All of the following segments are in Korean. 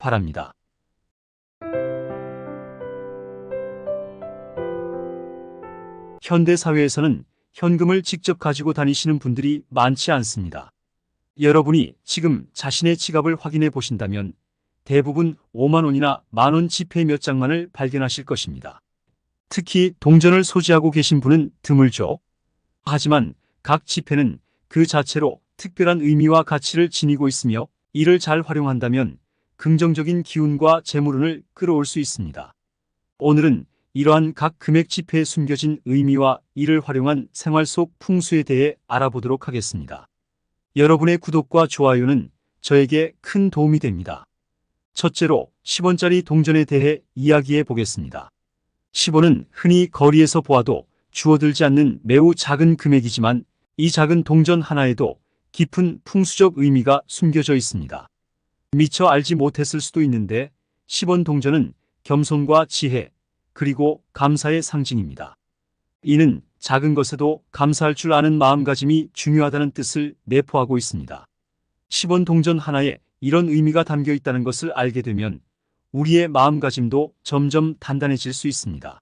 바랍니다. 현대 사회에서는 현금을 직접 가지고 다니시는 분들이 많지 않습니다. 여러분이 지금 자신의 지갑을 확인해 보신다면 대부분 5만 원이나 만원 지폐 몇 장만을 발견하실 것입니다. 특히 동전을 소지하고 계신 분은 드물죠. 하지만 각 지폐는 그 자체로 특별한 의미와 가치를 지니고 있으며 이를 잘 활용한다면 긍정적인 기운과 재물운을 끌어올 수 있습니다. 오늘은 이러한 각 금액 지폐에 숨겨진 의미와 이를 활용한 생활 속 풍수에 대해 알아보도록 하겠습니다. 여러분의 구독과 좋아요는 저에게 큰 도움이 됩니다. 첫째로 10원짜리 동전에 대해 이야기해 보겠습니다. 10원은 흔히 거리에서 보아도 주워들지 않는 매우 작은 금액이지만 이 작은 동전 하나에도 깊은 풍수적 의미가 숨겨져 있습니다. 미처 알지 못했을 수도 있는데 10원 동전은 겸손과 지혜, 그리고 감사의 상징입니다. 이는 작은 것에도 감사할 줄 아는 마음가짐이 중요하다는 뜻을 내포하고 있습니다. 10원 동전 하나에 이런 의미가 담겨 있다는 것을 알게 되면 우리의 마음가짐도 점점 단단해질 수 있습니다.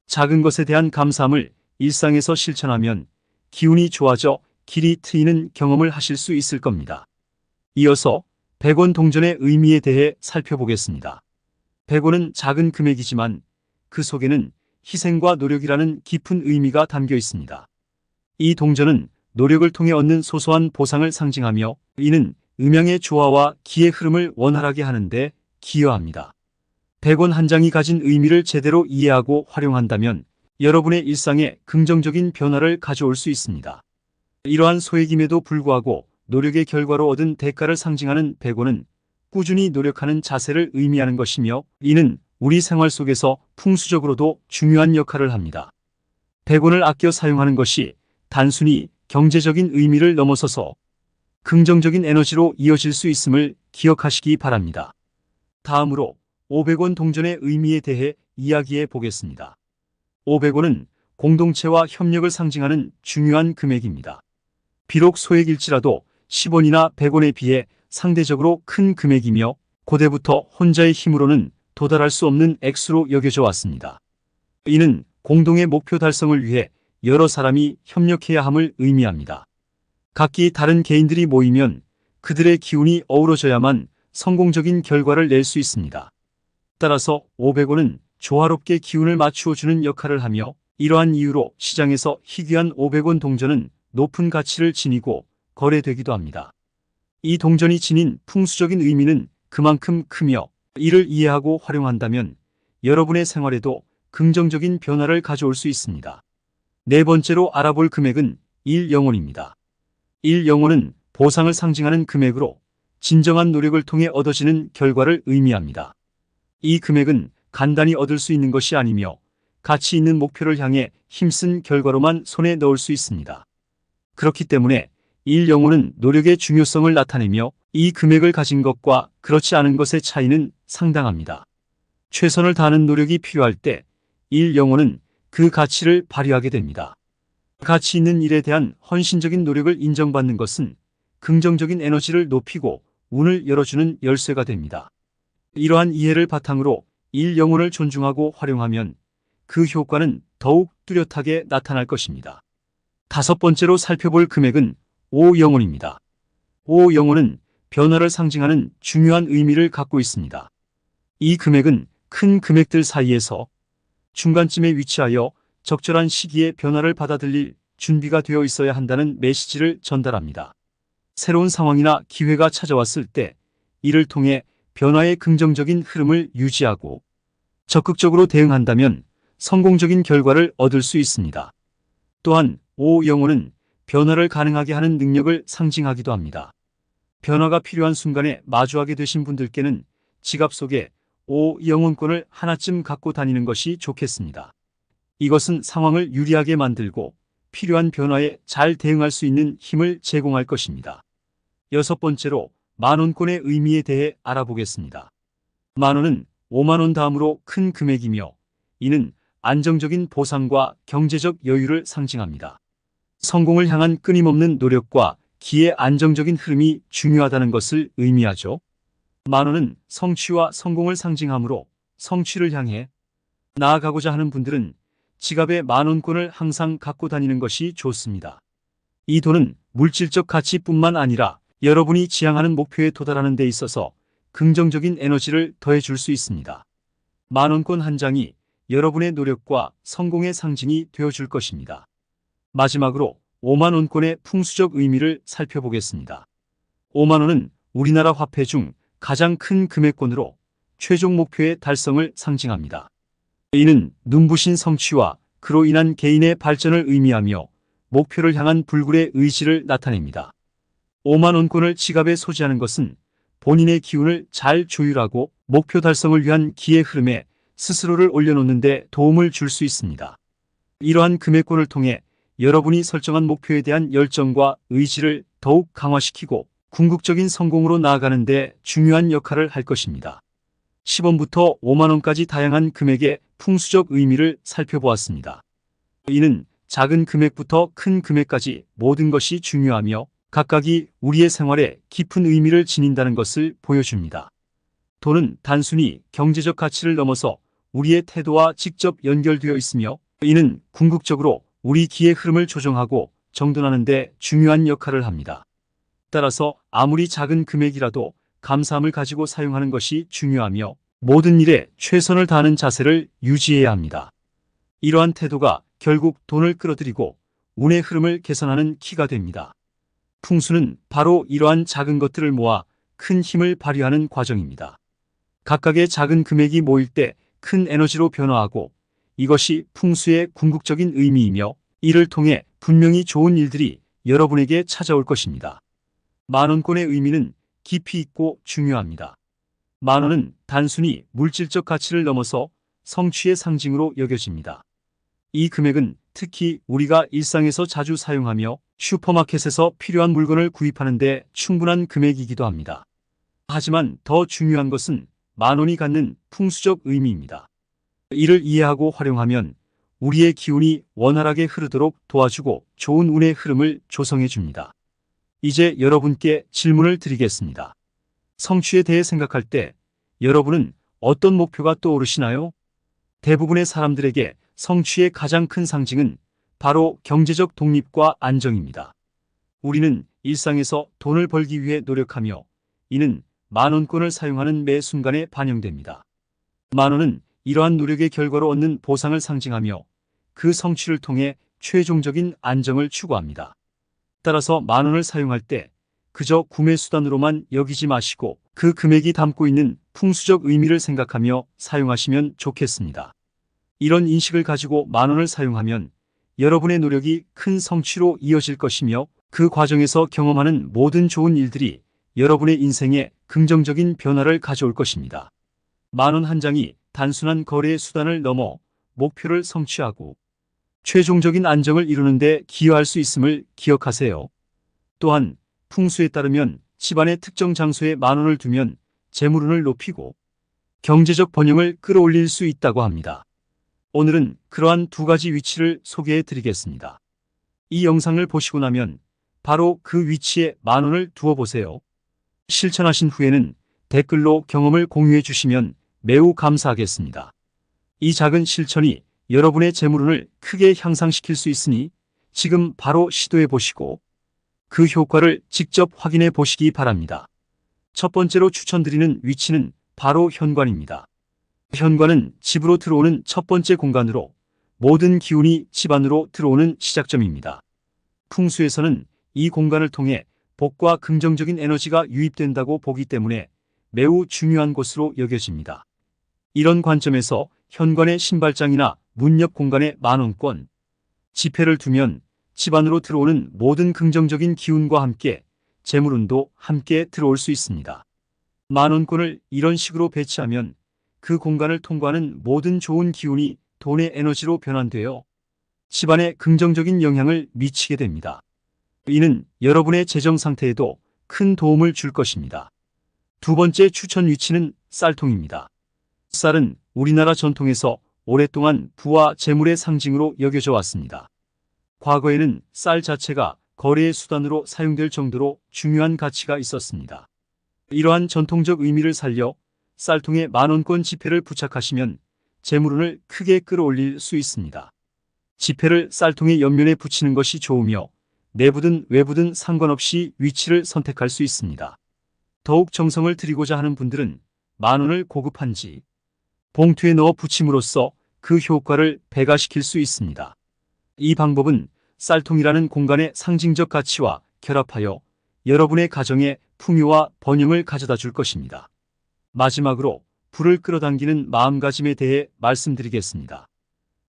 작은 것에 대한 감사함을 일상에서 실천하면 기운이 좋아져 길이 트이는 경험을 하실 수 있을 겁니다. 이어서 100원 동전의 의미에 대해 살펴보겠습니다. 100원은 작은 금액이지만 그 속에는 희생과 노력이라는 깊은 의미가 담겨 있습니다. 이 동전은 노력을 통해 얻는 소소한 보상을 상징하며 이는 음양의 조화와 기의 흐름을 원활하게 하는데 기여합니다. 100원 한 장이 가진 의미를 제대로 이해하고 활용한다면 여러분의 일상에 긍정적인 변화를 가져올 수 있습니다. 이러한 소액임에도 불구하고 노력의 결과로 얻은 대가를 상징하는 100원은 꾸준히 노력하는 자세를 의미하는 것이며 이는 우리 생활 속에서 풍수적으로도 중요한 역할을 합니다. 100원을 아껴 사용하는 것이 단순히 경제적인 의미를 넘어서서 긍정적인 에너지로 이어질 수 있음을 기억하시기 바랍니다. 다음으로 500원 동전의 의미에 대해 이야기해 보겠습니다. 500원은 공동체와 협력을 상징하는 중요한 금액입니다. 비록 소액일지라도 10원이나 100원에 비해 상대적으로 큰 금액이며 고대부터 혼자의 힘으로는 도달할 수 없는 액수로 여겨져 왔습니다. 이는 공동의 목표 달성을 위해 여러 사람이 협력해야 함을 의미합니다. 각기 다른 개인들이 모이면 그들의 기운이 어우러져야만 성공적인 결과를 낼 수 있습니다. 따라서 500원은 조화롭게 기운을 맞추어 주는 역할을 하며 이러한 이유로 시장에서 희귀한 500원 동전은 높은 가치를 지니고 거래되기도 합니다. 이 동전이 지닌 풍수적인 의미는 그만큼 크며 이를 이해하고 활용한다면 여러분의 생활에도 긍정적인 변화를 가져올 수 있습니다. 네 번째로 알아볼 금액은 1영원입니다. 1영원은 보상을 상징하는 금액으로 진정한 노력을 통해 얻어지는 결과를 의미합니다. 이 금액은 간단히 얻을 수 있는 것이 아니며 가치 있는 목표를 향해 힘쓴 결과로만 손에 넣을 수 있습니다. 그렇기 때문에 1영원은 노력의 중요성을 나타내며 이 금액을 가진 것과 그렇지 않은 것의 차이는 상당합니다. 최선을 다하는 노력이 필요할 때 1영원은 그 가치를 발휘하게 됩니다. 가치 있는 일에 대한 헌신적인 노력을 인정받는 것은 긍정적인 에너지를 높이고 운을 열어주는 열쇠가 됩니다. 이러한 이해를 바탕으로 1영원을 존중하고 활용하면 그 효과는 더욱 뚜렷하게 나타날 것입니다. 다섯 번째로 살펴볼 금액은 5영원입니다. 5영원은 변화를 상징하는 중요한 의미를 갖고 있습니다. 이 금액은 큰 금액들 사이에서 중간쯤에 위치하여 적절한 시기에 변화를 받아들일 준비가 되어 있어야 한다는 메시지를 전달합니다. 새로운 상황이나 기회가 찾아왔을 때 이를 통해 변화의 긍정적인 흐름을 유지하고 적극적으로 대응한다면 성공적인 결과를 얻을 수 있습니다. 또한 5영원은 변화를 가능하게 하는 능력을 상징하기도 합니다. 변화가 필요한 순간에 마주하게 되신 분들께는 지갑 속에 5영원권을 하나쯤 갖고 다니는 것이 좋겠습니다. 이것은 상황을 유리하게 만들고 필요한 변화에 잘 대응할 수 있는 힘을 제공할 것입니다. 여섯 번째로 만원권의 의미에 대해 알아보겠습니다. 만원은 5만원 다음으로 큰 금액이며 이는 안정적인 보상과 경제적 여유를 상징합니다. 성공을 향한 끊임없는 노력과 기의 안정적인 흐름이 중요하다는 것을 의미하죠. 10,000원은 성취와 성공을 상징하므로 성취를 향해 나아가고자 하는 분들은 지갑에 10,000원권을 항상 갖고 다니는 것이 좋습니다. 이 돈은 물질적 가치뿐만 아니라 여러분이 지향하는 목표에 도달하는 데 있어서 긍정적인 에너지를 더해줄 수 있습니다. 10,000원권 한 장이 여러분의 노력과 성공의 상징이 되어줄 것입니다. 마지막으로 50,000원권의 풍수적 의미를 살펴보겠습니다. 50,000원은 우리나라 화폐 중 가장 큰 금액권으로 최종 목표의 달성을 상징합니다. 이는 눈부신 성취와 그로 인한 개인의 발전을 의미하며 목표를 향한 불굴의 의지를 나타냅니다. 50,000원권을 지갑에 소지하는 것은 본인의 기운을 잘 조율하고 목표 달성을 위한 기의 흐름에 스스로를 올려놓는 데 도움을 줄 수 있습니다. 이러한 금액권을 통해 여러분이 설정한 목표에 대한 열정과 의지를 더욱 강화시키고 궁극적인 성공으로 나아가는 데 중요한 역할을 할 것입니다. 10원부터 50,000원까지 다양한 금액의 풍수적 의미를 살펴보았습니다. 이는 작은 금액부터 큰 금액까지 모든 것이 중요하며 각각이 우리의 생활에 깊은 의미를 지닌다는 것을 보여줍니다. 돈은 단순히 경제적 가치를 넘어서 우리의 태도와 직접 연결되어 있으며 이는 궁극적으로 우리 기의 흐름을 조정하고 정돈하는 데 중요한 역할을 합니다. 따라서 아무리 작은 금액이라도 감사함을 가지고 사용하는 것이 중요하며 모든 일에 최선을 다하는 자세를 유지해야 합니다. 이러한 태도가 결국 돈을 끌어들이고 운의 흐름을 개선하는 키가 됩니다. 풍수는 바로 이러한 작은 것들을 모아 큰 힘을 발휘하는 과정입니다. 각각의 작은 금액이 모일 때 큰 에너지로 변화하고 이것이 풍수의 궁극적인 의미이며 이를 통해 분명히 좋은 일들이 여러분에게 찾아올 것입니다. 10,000원권의 의미는 깊이 있고 중요합니다. 10,000원은 단순히 물질적 가치를 넘어서 성취의 상징으로 여겨집니다. 이 금액은 특히 우리가 일상에서 자주 사용하며 슈퍼마켓에서 필요한 물건을 구입하는 데 충분한 금액이기도 합니다. 하지만 더 중요한 것은 10,000원이 갖는 풍수적 의미입니다. 이를 이해하고 활용하면 우리의 기운이 원활하게 흐르도록 도와주고 좋은 운의 흐름을 조성해 줍니다. 이제 여러분께 질문을 드리겠습니다. 성취에 대해 생각할 때 여러분은 어떤 목표가 떠오르시나요? 대부분의 사람들에게 성취의 가장 큰 상징은 바로 경제적 독립과 안정입니다. 우리는 일상에서 돈을 벌기 위해 노력하며 이는 10,000원권을 사용하는 매 순간에 반영됩니다. 10,000원은 이러한 노력의 결과로 얻는 보상을 상징하며 그 성취를 통해 최종적인 안정을 추구합니다. 따라서 10,000원을 사용할 때 그저 구매 수단으로만 여기지 마시고 그 금액이 담고 있는 풍수적 의미를 생각하며 사용하시면 좋겠습니다. 이런 인식을 가지고 10,000원을 사용하면 여러분의 노력이 큰 성취로 이어질 것이며 그 과정에서 경험하는 모든 좋은 일들이 여러분의 인생에 긍정적인 변화를 가져올 것입니다. 10,000원 한 장이 단순한 거래의 수단을 넘어 목표를 성취하고 최종적인 안정을 이루는 데 기여할 수 있음을 기억하세요. 또한 풍수에 따르면 집안의 특정 장소에 10,000원을 두면 재물운을 높이고 경제적 번영을 끌어올릴 수 있다고 합니다. 오늘은 그러한 두 가지 위치를 소개해 드리겠습니다. 이 영상을 보시고 나면 바로 그 위치에 10,000원을 두어 보세요. 실천하신 후에는 댓글로 경험을 공유해 주시면 매우 감사하겠습니다. 이 작은 실천이 여러분의 재물운을 크게 향상시킬 수 있으니 지금 바로 시도해 보시고 그 효과를 직접 확인해 보시기 바랍니다. 첫 번째로 추천드리는 위치는 바로 현관입니다. 현관은 집으로 들어오는 첫 번째 공간으로 모든 기운이 집 안으로 들어오는 시작점입니다. 풍수에서는 이 공간을 통해 복과 긍정적인 에너지가 유입된다고 보기 때문에 매우 중요한 곳으로 여겨집니다. 이런 관점에서 현관의 신발장이나 문 옆 공간에 10,000원권, 지폐를 두면 집 안으로 들어오는 모든 긍정적인 기운과 함께 재물운도 함께 들어올 수 있습니다. 10,000원권을 이런 식으로 배치하면 그 공간을 통과하는 모든 좋은 기운이 돈의 에너지로 변환되어 집안에 긍정적인 영향을 미치게 됩니다. 이는 여러분의 재정 상태에도 큰 도움을 줄 것입니다. 두 번째 추천 위치는 쌀통입니다. 쌀은 우리나라 전통에서 오랫동안 부와 재물의 상징으로 여겨져 왔습니다. 과거에는 쌀 자체가 거래의 수단으로 사용될 정도로 중요한 가치가 있었습니다. 이러한 전통적 의미를 살려 쌀통에 만원권 지폐를 부착하시면 재물운을 크게 끌어올릴 수 있습니다. 지폐를 쌀통의 옆면에 붙이는 것이 좋으며 내부든 외부든 상관없이 위치를 선택할 수 있습니다. 더욱 정성을 들이고자 하는 분들은 만원을 고급한지 봉투에 넣어 붙임으로써 그 효과를 배가시킬 수 있습니다. 이 방법은 쌀통이라는 공간의 상징적 가치와 결합하여 여러분의 가정에 풍요와 번영을 가져다 줄 것입니다. 마지막으로 불을 끌어당기는 마음가짐에 대해 말씀드리겠습니다.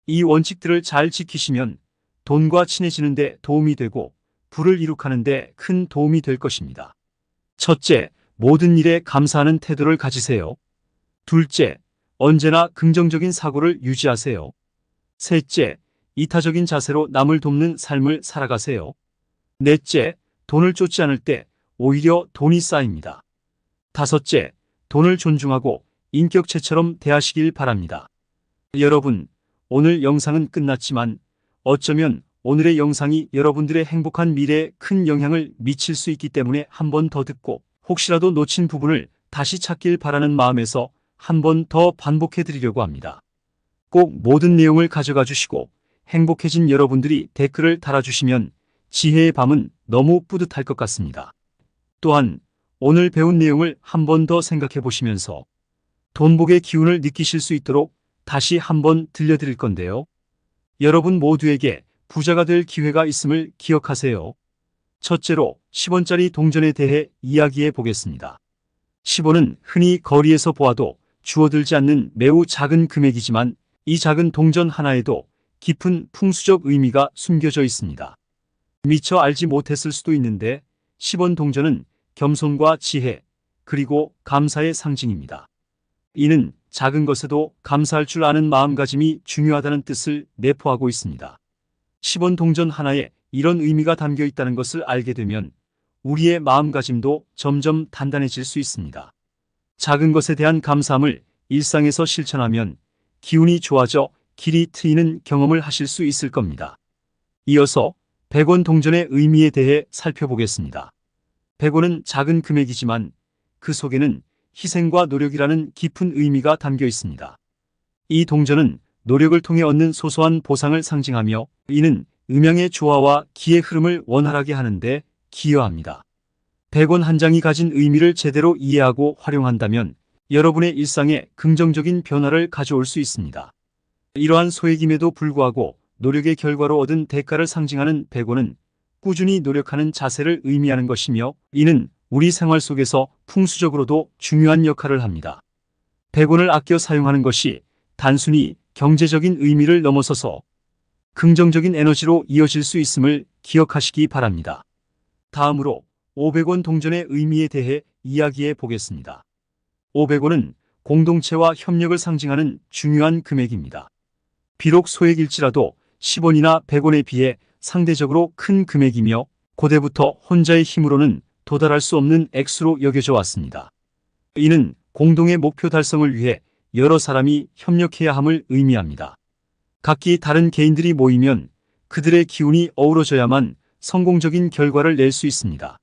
이 원칙들을 잘 지키시면 돈과 친해지는 데 도움이 되고 불을 이룩하는 데 큰 도움이 될 것입니다. 첫째, 모든 일에 감사하는 태도를 가지세요. 둘째, 언제나 긍정적인 사고를 유지하세요. 셋째, 이타적인 자세로 남을 돕는 삶을 살아가세요. 넷째, 돈을 쫓지 않을 때 오히려 돈이 쌓입니다. 다섯째, 돈을 존중하고 인격체처럼 대하시길 바랍니다. 여러분, 오늘 영상은 끝났지만 어쩌면 오늘의 영상이 여러분들의 행복한 미래에 큰 영향을 미칠 수 있기 때문에 한 번 더 듣고 혹시라도 놓친 부분을 다시 찾길 바라는 마음에서 한 번 더 반복해 드리려고 합니다. 꼭 모든 내용을 가져가 주시고 행복해진 여러분들이 댓글을 달아주시면 지혜의 밤은 너무 뿌듯할 것 같습니다. 또한 오늘 배운 내용을 한 번 더 생각해 보시면서 돈복의 기운을 느끼실 수 있도록 다시 한번 들려드릴 건데요. 여러분 모두에게 부자가 될 기회가 있음을 기억하세요. 첫째로 10원짜리 동전에 대해 이야기해 보겠습니다. 10원은 흔히 거리에서 보아도 주워들지 않는 매우 작은 금액이지만 이 작은 동전 하나에도 깊은 풍수적 의미가 숨겨져 있습니다. 미처 알지 못했을 수도 있는데 10원 동전은 겸손과 지혜, 그리고 감사의 상징입니다. 이는 작은 것에도 감사할 줄 아는 마음가짐이 중요하다는 뜻을 내포하고 있습니다. 10원 동전 하나에 이런 의미가 담겨 있다는 것을 알게 되면 우리의 마음가짐도 점점 단단해질 수 있습니다. 작은 것에 대한 감사함을 일상에서 실천하면 기운이 좋아져 길이 트이는 경험을 하실 수 있을 겁니다. 이어서 100원 동전의 의미에 대해 살펴보겠습니다. 100원은 작은 금액이지만 그 속에는 희생과 노력이라는 깊은 의미가 담겨 있습니다. 이 동전은 노력을 통해 얻는 소소한 보상을 상징하며 이는 음양의 조화와 기의 흐름을 원활하게 하는데 기여합니다. 100원 한 장이 가진 의미를 제대로 이해하고 활용한다면 여러분의 일상에 긍정적인 변화를 가져올 수 있습니다. 이러한 소액임에도 불구하고 노력의 결과로 얻은 대가를 상징하는 100원은 꾸준히 노력하는 자세를 의미하는 것이며 이는 우리 생활 속에서 풍수적으로도 중요한 역할을 합니다. 100원을 아껴 사용하는 것이 단순히 경제적인 의미를 넘어서서 긍정적인 에너지로 이어질 수 있음을 기억하시기 바랍니다. 다음으로 500원 동전의 의미에 대해 이야기해 보겠습니다. 500원은 공동체와 협력을 상징하는 중요한 금액입니다. 비록 소액일지라도 10원이나 100원에 비해 상대적으로 큰 금액이며 고대부터 혼자의 힘으로는 도달할 수 없는 액수로 여겨져 왔습니다. 이는 공동의 목표 달성을 위해 여러 사람이 협력해야 함을 의미합니다. 각기 다른 개인들이 모이면 그들의 기운이 어우러져야만 성공적인 결과를 낼 수 있습니다.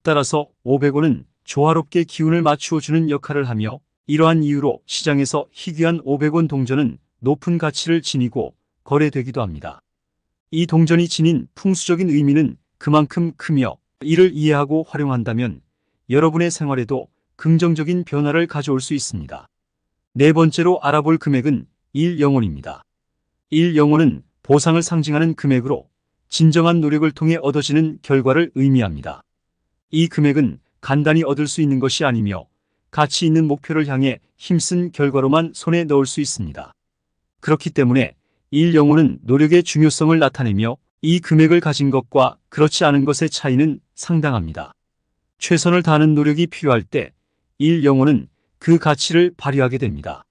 따라서 500원은 조화롭게 기운을 맞추어 주는 역할을 하며 이러한 이유로 시장에서 희귀한 500원 동전은 높은 가치를 지니고 거래되기도 합니다. 이 동전이 지닌 풍수적인 의미는 그만큼 크며 이를 이해하고 활용한다면 여러분의 생활에도 긍정적인 변화를 가져올 수 있습니다. 네 번째로 알아볼 금액은 1영원입니다. 1영원은 보상을 상징하는 금액으로 진정한 노력을 통해 얻어지는 결과를 의미합니다. 이 금액은 간단히 얻을 수 있는 것이 아니며 가치 있는 목표를 향해 힘쓴 결과로만 손에 넣을 수 있습니다. 그렇기 때문에 1영원은 노력의 중요성을 나타내며 이 금액을 가진 것과 그렇지 않은 것의 차이는 상당합니다. 최선을 다하는 노력이 필요할 때 1영원은 그 가치를 발휘하게 됩니다.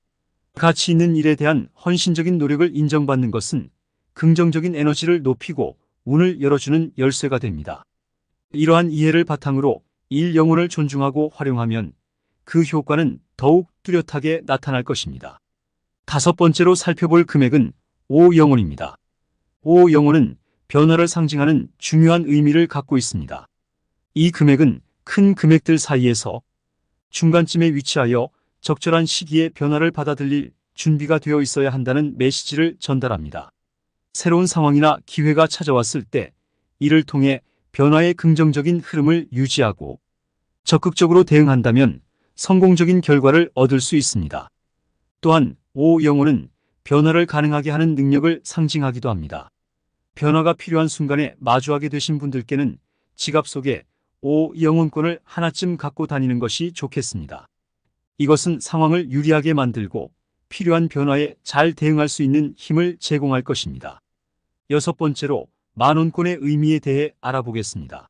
가치 있는 일에 대한 헌신적인 노력을 인정받는 것은 긍정적인 에너지를 높이고 운을 열어주는 열쇠가 됩니다. 이러한 이해를 바탕으로 1영원을 존중하고 활용하면 그 효과는 더욱 뚜렷하게 나타날 것입니다. 다섯 번째로 살펴볼 금액은 5영원입니다. 5영원은 변화를 상징하는 중요한 의미를 갖고 있습니다. 이 금액은 큰 금액들 사이에서 중간쯤에 위치하여 적절한 시기에 변화를 받아들일 준비가 되어 있어야 한다는 메시지를 전달합니다. 새로운 상황이나 기회가 찾아왔을 때 이를 통해 변화의 긍정적인 흐름을 유지하고 적극적으로 대응한다면 성공적인 결과를 얻을 수 있습니다. 또한 오영혼은 변화를 가능하게 하는 능력을 상징하기도 합니다. 변화가 필요한 순간에 마주하게 되신 분들께는 지갑 속에 오영혼권을 하나쯤 갖고 다니는 것이 좋겠습니다. 이것은 상황을 유리하게 만들고 필요한 변화에 잘 대응할 수 있는 힘을 제공할 것입니다. 여섯 번째로 만원권의 의미에 대해 알아보겠습니다.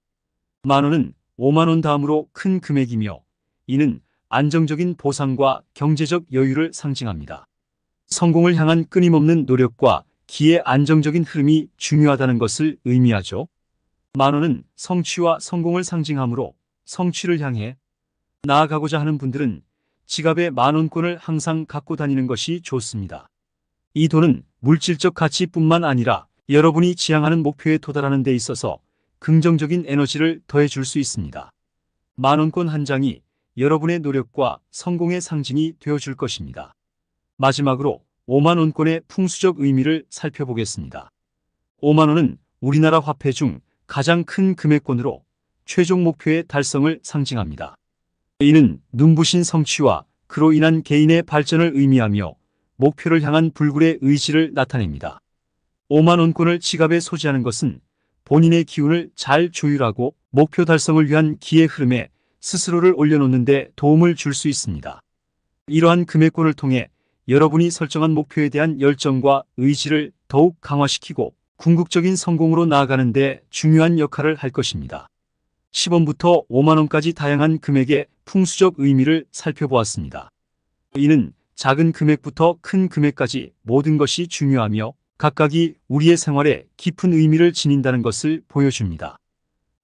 만원은 5만원 다음으로 큰 금액이며 이는 안정적인 보상과 경제적 여유를 상징합니다. 성공을 향한 끊임없는 노력과 기의 안정적인 흐름이 중요하다는 것을 의미하죠. 만원은 성취와 성공을 상징하므로 성취를 향해 나아가고자 하는 분들은 지갑에 만원권을 항상 갖고 다니는 것이 좋습니다. 이 돈은 물질적 가치뿐만 아니라 여러분이 지향하는 목표에 도달하는 데 있어서 긍정적인 에너지를 더해줄 수 있습니다. 만원권 한 장이 여러분의 노력과 성공의 상징이 되어줄 것입니다. 마지막으로 5만원권의 풍수적 의미를 살펴보겠습니다. 5만원은 우리나라 화폐 중 가장 큰 금액권으로 최종 목표의 달성을 상징합니다. 이는 눈부신 성취와 그로 인한 개인의 발전을 의미하며 목표를 향한 불굴의 의지를 나타냅니다. 5만원권을 지갑에 소지하는 것은 본인의 기운을 잘 조율하고 목표 달성을 위한 기의 흐름에 스스로를 올려놓는 데 도움을 줄 수 있습니다. 이러한 금액권을 통해 여러분이 설정한 목표에 대한 열정과 의지를 더욱 강화시키고 궁극적인 성공으로 나아가는 데 중요한 역할을 할 것입니다. 10원부터 5만원까지 다양한 금액의 풍수적 의미를 살펴보았습니다. 이는 작은 금액부터 큰 금액까지 모든 것이 중요하며 각각이 우리의 생활에 깊은 의미를 지닌다는 것을 보여줍니다.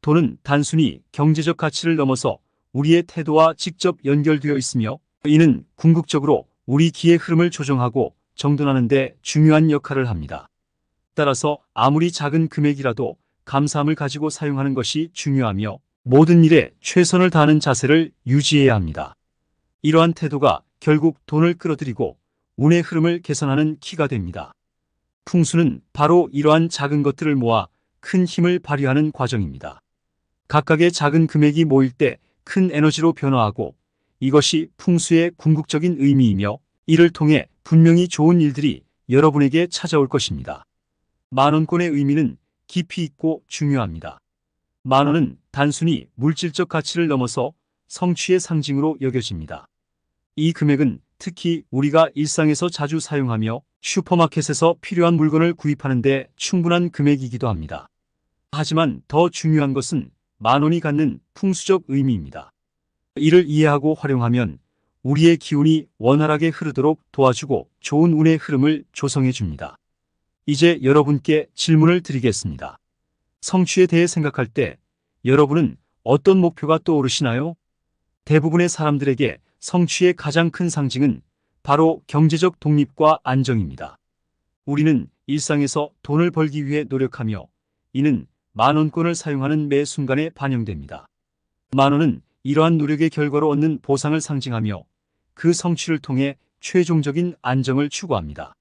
돈은 단순히 경제적 가치를 넘어서 우리의 태도와 직접 연결되어 있으며 이는 궁극적으로 우리 기의 흐름을 조정하고 정돈하는 데 중요한 역할을 합니다. 따라서 아무리 작은 금액이라도 감사함을 가지고 사용하는 것이 중요하며 모든 일에 최선을 다하는 자세를 유지해야 합니다. 이러한 태도가 결국 돈을 끌어들이고 운의 흐름을 개선하는 키가 됩니다. 풍수는 바로 이러한 작은 것들을 모아 큰 힘을 발휘하는 과정입니다. 각각의 작은 금액이 모일 때 큰 에너지로 변화하고 이것이 풍수의 궁극적인 의미이며 이를 통해 분명히 좋은 일들이 여러분에게 찾아올 것입니다. 만원권의 의미는 깊이 있고 중요합니다. 만원은 단순히 물질적 가치를 넘어서 성취의 상징으로 여겨집니다. 이 금액은 특히 우리가 일상에서 자주 사용하며 슈퍼마켓에서 필요한 물건을 구입하는 데 충분한 금액이기도 합니다. 하지만 더 중요한 것은 만원이 갖는 풍수적 의미입니다. 이를 이해하고 활용하면 우리의 기운이 원활하게 흐르도록 도와주고 좋은 운의 흐름을 조성해 줍니다. 이제 여러분께 질문을 드리겠습니다. 성취에 대해 생각할 때 여러분은 어떤 목표가 떠오르시나요? 대부분의 사람들에게 성취의 가장 큰 상징은 바로 경제적 독립과 안정입니다. 우리는 일상에서 돈을 벌기 위해 노력하며 이는 만원권을 사용하는 매 순간에 반영됩니다. 만원은 이러한 노력의 결과로 얻는 보상을 상징하며 그 성취를 통해 최종적인 안정을 추구합니다.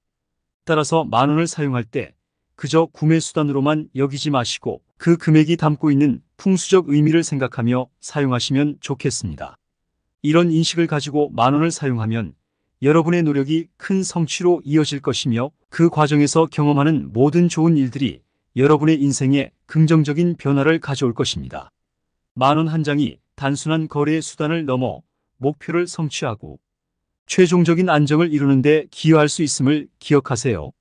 따라서 만원을 사용할 때 그저 구매 수단으로만 여기지 마시고 그 금액이 담고 있는 풍수적 의미를 생각하며 사용하시면 좋겠습니다. 이런 인식을 가지고 만원을 사용하면 여러분의 노력이 큰 성취로 이어질 것이며 그 과정에서 경험하는 모든 좋은 일들이 여러분의 인생에 긍정적인 변화를 가져올 것입니다. 만원 한 장이 단순한 거래의 수단을 넘어 목표를 성취하고 최종적인 안정을 이루는 데 기여할 수 있음을 기억하세요.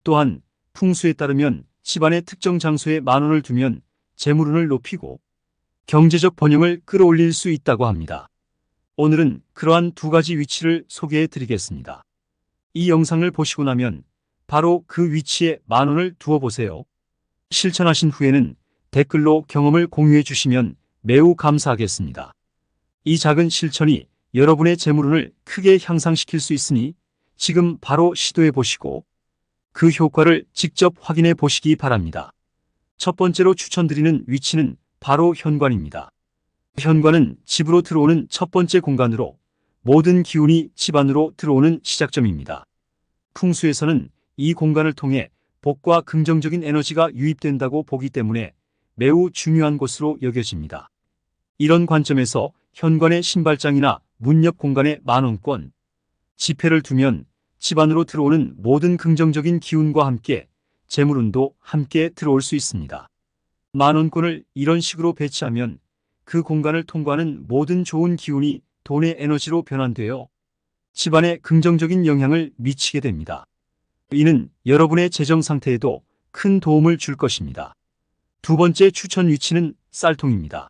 또한 풍수에 따르면 집안의 특정 장소에 만원을 두면 재물운을 높이고 경제적 번영을 끌어올릴 수 있다고 합니다. 오늘은 그러한 두 가지 위치를 소개해 드리겠습니다. 이 영상을 보시고 나면 바로 그 위치에 만원을 두어 보세요. 실천하신 후에는 댓글로 경험을 공유해 주시면 매우 감사하겠습니다. 이 작은 실천이 여러분의 재물운을 크게 향상시킬 수 있으니 지금 바로 시도해 보시고 그 효과를 직접 확인해 보시기 바랍니다. 첫 번째로 추천드리는 위치는 바로 현관입니다. 현관은 집으로 들어오는 첫 번째 공간으로 모든 기운이 집 안으로 들어오는 시작점입니다. 풍수에서는 이 공간을 통해 복과 긍정적인 에너지가 유입된다고 보기 때문에 매우 중요한 곳으로 여겨집니다. 이런 관점에서 현관의 신발장이나 문 옆 공간에 만원권, 지폐를 두면 집 안으로 들어오는 모든 긍정적인 기운과 함께 재물운도 함께 들어올 수 있습니다. 만원권을 이런 식으로 배치하면 그 공간을 통과하는 모든 좋은 기운이 돈의 에너지로 변환되어 집안에 긍정적인 영향을 미치게 됩니다. 이는 여러분의 재정 상태에도 큰 도움을 줄 것입니다. 두 번째 추천 위치는 쌀통입니다.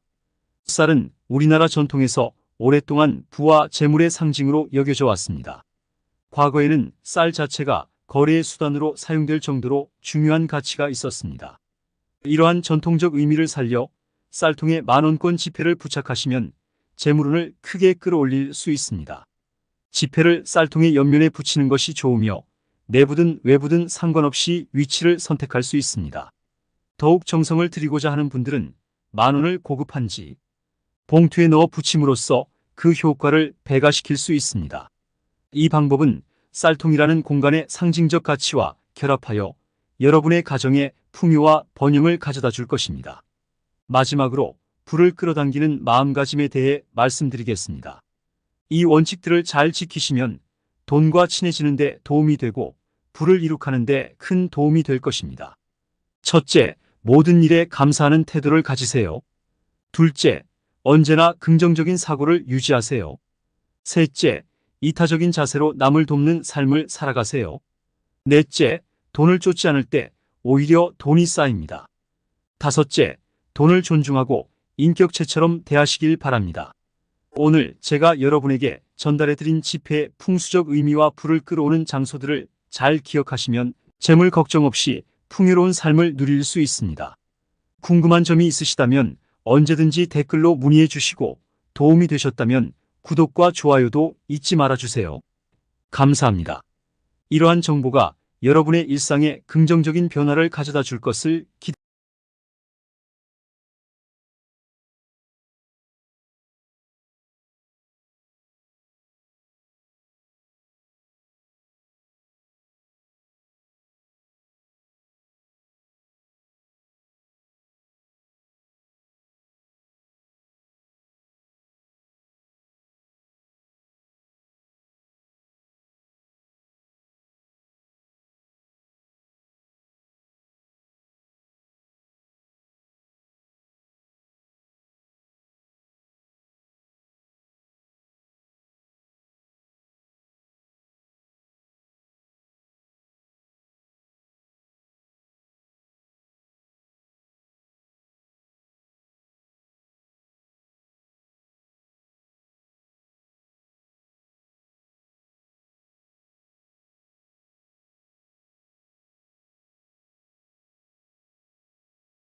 쌀은 우리나라 전통에서 오랫동안 부와 재물의 상징으로 여겨져 왔습니다. 과거에는 쌀 자체가 거래의 수단으로 사용될 정도로 중요한 가치가 있었습니다. 이러한 전통적 의미를 살려 쌀통에 만원권 지폐를 부착하시면 재물운을 크게 끌어올릴 수 있습니다. 지폐를 쌀통의 옆면에 붙이는 것이 좋으며 내부든 외부든 상관없이 위치를 선택할 수 있습니다. 더욱 정성을 들이고자 하는 분들은 만원을 고급한지 봉투에 넣어 붙임으로써 그 효과를 배가시킬 수 있습니다. 이 방법은 쌀통이라는 공간의 상징적 가치와 결합하여 여러분의 가정에 풍요와 번영을 가져다 줄 것입니다. 마지막으로 불을 끌어당기는 마음가짐에 대해 말씀드리겠습니다. 이 원칙들을 잘 지키시면 돈과 친해지는 데 도움이 되고 불을 이룩하는 데 큰 도움이 될 것입니다. 첫째, 모든 일에 감사하는 태도를 가지세요. 둘째, 언제나 긍정적인 사고를 유지하세요. 셋째, 이타적인 자세로 남을 돕는 삶을 살아가세요. 넷째, 돈을 쫓지 않을 때 오히려 돈이 쌓입니다. 다섯째, 돈을 존중하고 인격체처럼 대하시길 바랍니다. 오늘 제가 여러분에게 전달해드린 지폐의 풍수적 의미와 불을 끌어오는 장소들을 잘 기억하시면 재물 걱정 없이 풍요로운 삶을 누릴 수 있습니다. 궁금한 점이 있으시다면 언제든지 댓글로 문의해 주시고 도움이 되셨다면 구독과 좋아요도 잊지 말아주세요. 감사합니다. 이러한 정보가 여러분의 일상에 긍정적인 변화를 가져다 줄 것을 기대합니다.